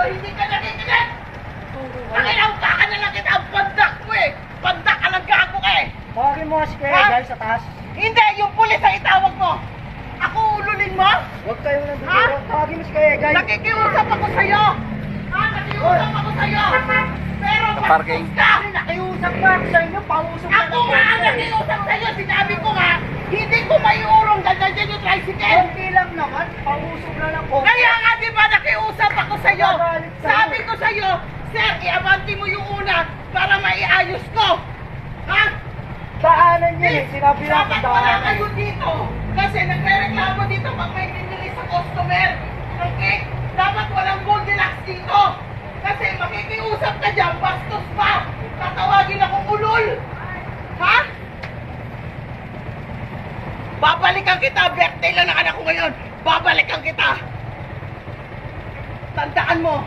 hindi ka nakikinig! Pakilawta ka na lang kita ang pandak mo eh! Pandak ka lang gago ka eh! Tawagin mo si Kuya Gal sa taas. Hindi! Yung pulis ang itawag mo! Ako ululin mo? Huwag kayong nandito. Ha? Tawagin mo si Kuya Gal. Nakikiusap ako sa'yo! Ha? Nakikiusap ako sa'yo! Pero parking. bastos ka! Nakiusap nga ako sa inyo. Pausap na Ako nga ang nakiusap sa'yo! Sinabi ko nga, hindi ko maiurong ganda dyan yung tricycle! Kunti lang naman. Pausap na lang ko. Kaya nga di ba nakiusap ako sa'yo? Nagalit sa'yo. Sabi ko sa'yo, sir, iabanti mo yung una para maiayos ko! Ha? Daanan yun eh. Sinabi na ako Dapat wala daanan. kayo dito! Kasi nagre-reklamo dito pag may ninilis sa customer! Okay? Dapat walang Goldilocks dito! Kasi makikiusap ka dyan, bastos pa! Tatawagin akong ulol! Ha? Babalikan kita! Birthday lang ng anak ko ngayon! Babalikan kita! Tandaan mo!